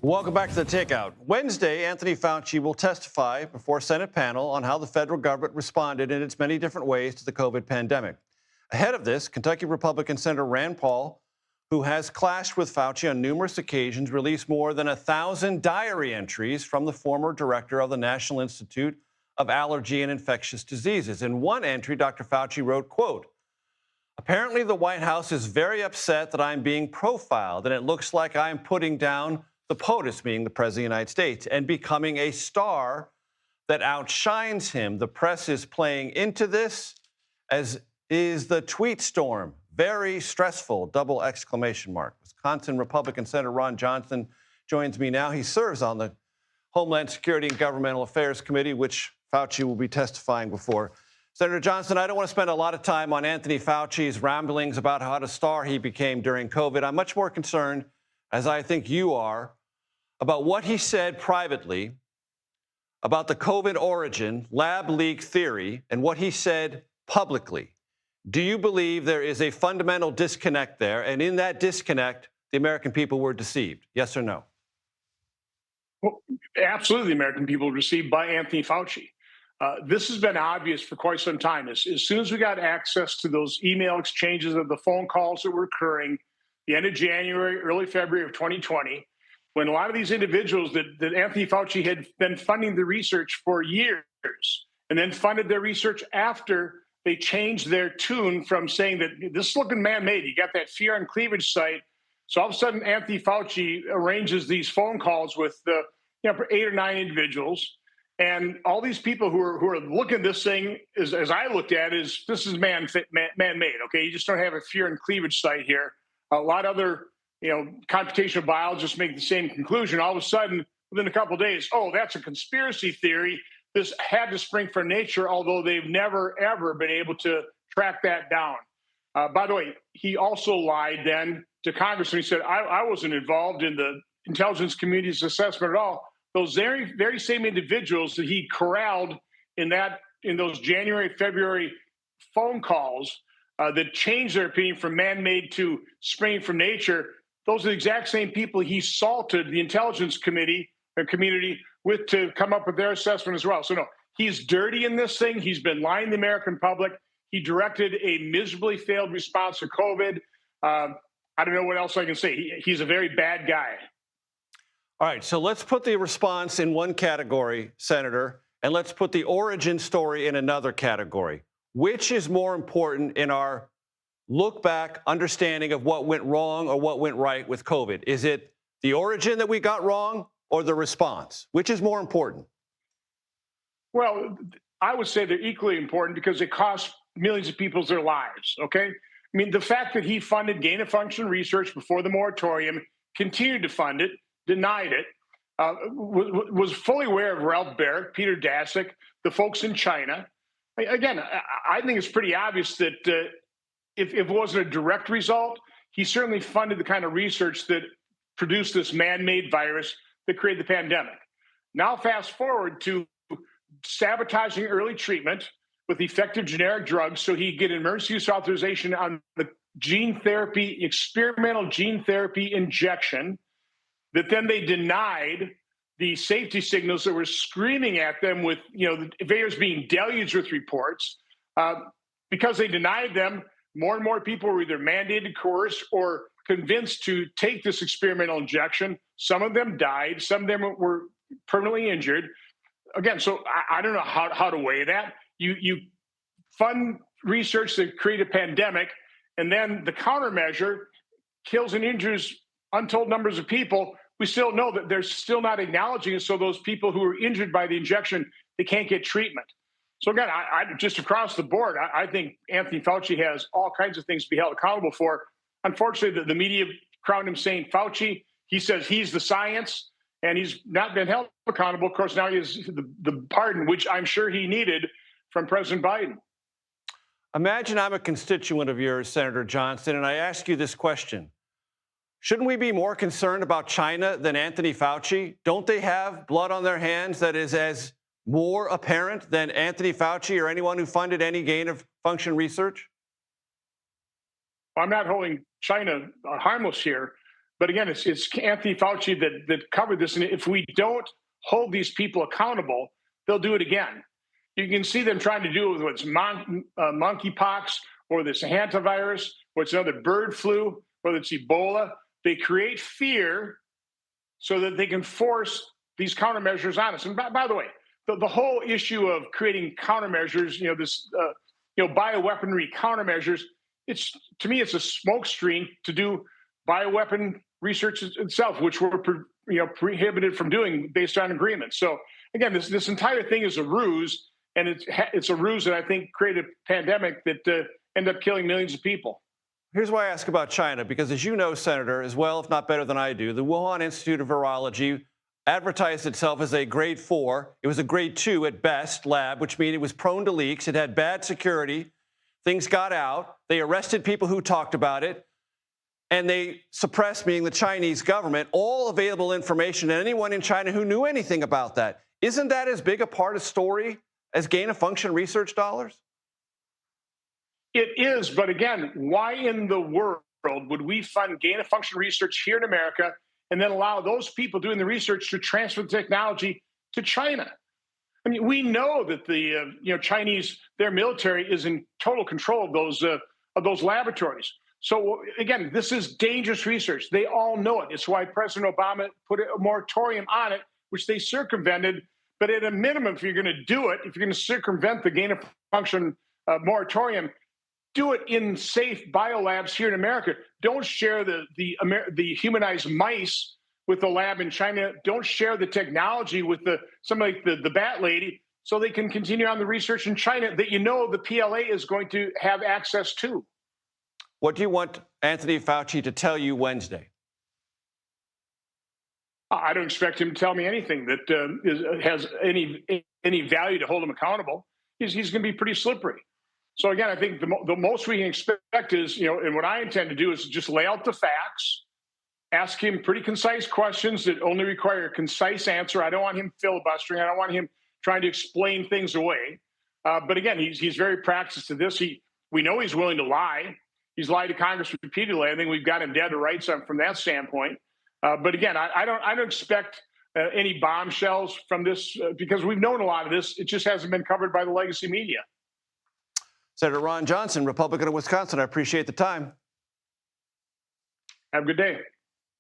Welcome back to The Takeout. Wednesday, Anthony Fauci will testify before a Senate panel on how the federal government responded in its many different ways to the COVID pandemic. Ahead of this, Kentucky Republican Senator Rand Paul, who has clashed with Fauci on numerous occasions, released more than 1,000 diary entries from the former director of the National Institute of Allergy and Infectious Diseases. In one entry, Dr. Fauci wrote, quote, "Apparently the White House is very upset that I'm being profiled, and it looks like I'm putting down the POTUS," meaning the President of the United States, "and becoming a star that outshines him. The press is playing into this, as is the tweet storm. Very stressful, double exclamation mark." Wisconsin Republican Senator Ron Johnson joins me now. He serves on the Homeland Security and Governmental Affairs Committee, which Fauci will be testifying before. Senator Johnson, I don't want to spend a lot of time on Anthony Fauci's ramblings about how a star he became during COVID. I'm much more concerned, as I think you are, about what he said privately about the COVID origin, lab leak theory, and what he said publicly. Do you believe there is a fundamental disconnect there? And in that disconnect, the American people were deceived? Yes or no? Well, absolutely, the American people were deceived by Anthony Fauci. This has been obvious for quite some time. As soon as we got access to those email exchanges of the phone calls that were occurring the end of January, early February of 2020, when a lot of these individuals that Anthony Fauci had been funding the research for years and then funded their research after they changed their tune from saying that this is looking man-made. You got that fear and cleavage site. So all of a sudden, Anthony Fauci arranges these phone calls with 8 or 9 individuals. And all these people who are looking at this thing, as I looked at, is this is man-made. Okay, you just don't have a fear and cleavage site here. A lot of other computational biologists make the same conclusion. All of a sudden, within a couple of days, oh, that's a conspiracy theory. This had to spring from nature, although they've never, ever been able to track that down. By the way, he also lied then to Congress when he said, I wasn't involved in the intelligence community's assessment at all. Those very, very same individuals that he corralled in those January, February phone calls that changed their opinion from man-made to springing from nature, those are the exact same people he salted the intelligence community with to come up with their assessment as well. So no, he's dirty in this thing. He's been lying to the American public. He directed a miserably failed response to COVID. I don't know what else I can say. He's a very bad guy. All right, so let's put the response in one category, Senator, and let's put the origin story in another category. Which is more important in our look back understanding of what went wrong or what went right with COVID? Is it the origin that we got wrong or the response? Which is more important? Well, I would say they're equally important because it costs millions of people their lives, okay? I mean, the fact that he funded gain-of-function research before the moratorium, continued to fund it, denied it, was fully aware of Ralph Barrett, Peter Daszak, the folks in China. Again, I think it's pretty obvious that if it wasn't a direct result, he certainly funded the kind of research that produced this man-made virus that created the pandemic. Now fast forward to sabotaging early treatment with effective generic drugs so he could get emergency use authorization on the experimental gene therapy injection that then they denied the safety signals that were screaming at them with, the invaders being deluged with reports. Because they denied them, more and more people were either mandated, coerced, or convinced to take this experimental injection. Some of them died. Some of them were permanently injured. Again, so I don't know how to weigh that. You fund research that create a pandemic, and then the countermeasure kills and injures untold numbers of people. We still know that they're still not acknowledging it. So those people who are injured by the injection, they can't get treatment. So again, I just across the board, I think Anthony Fauci has all kinds of things to be held accountable for. Unfortunately, the media crowned him saying Fauci. He says he's the science, and he's not been held accountable. Of course, now he has the pardon, which I'm sure he needed from President Biden. Imagine I'm a constituent of yours, Senator Johnson, and I ask you this question. Shouldn't we be more concerned about China than Anthony Fauci? Don't they have blood on their hands that is as more apparent than Anthony Fauci or anyone who funded any gain-of-function research? I'm not holding China harmless here, But again, it's Anthony Fauci that covered this. And if we don't hold these people accountable, they'll do it again. You can see them trying to do it with what's monkeypox or this hantavirus, or it's another bird flu, whether it's Ebola. They create fear so that they can force these countermeasures on us. And by the way, the whole issue of creating countermeasures, bioweaponry countermeasures, to me, it's a smokescreen to do bioweapon research itself, which we're prohibited from doing based on agreement. So again, this entire thing is a ruse, and it's a ruse that I think created a pandemic that ended up killing millions of people. Here's why I ask about China, because as you know, Senator, as well, if not better than I do, the Wuhan Institute of Virology advertised itself as a grade 4. It was a grade 2 at best lab, which means it was prone to leaks. It had bad security. Things got out. They arrested people who talked about it. And they suppressed, meaning the Chinese government, all available information to anyone in China who knew anything about that. Isn't that as big a part of the story as gain-of-function research dollars? It is, but again, why in the world would we fund gain-of-function research here in America and then allow those people doing the research to transfer the technology to China? I mean, we know that the Chinese, their military is in total control of those laboratories. So again, this is dangerous research. They all know it. It's why President Obama put a moratorium on it, which they circumvented. But at a minimum, if you're going to do it, if you're going to circumvent the gain-of-function moratorium, do it in safe biolabs here in America. Don't share the humanized mice with the lab in China. Don't share the technology with somebody like the bat lady, so they can continue on the research in China that the PLA is going to have access to. What do you want Anthony Fauci to tell you Wednesday? I don't expect him to tell me anything that has any value to hold him accountable. He's going to be pretty slippery. So again, I think the most we can expect is, and what I intend to do is just lay out the facts, ask him pretty concise questions that only require a concise answer. I don't want him filibustering. I don't want him trying to explain things away. But again, he's very practiced at this. We know he's willing to lie. He's lied to Congress repeatedly. I think we've got him dead to rights from that standpoint. But again, I don't expect any bombshells from this because we've known a lot of this. It just hasn't been covered by the legacy media. Senator Ron Johnson, Republican of Wisconsin, I appreciate the time. Have a good day.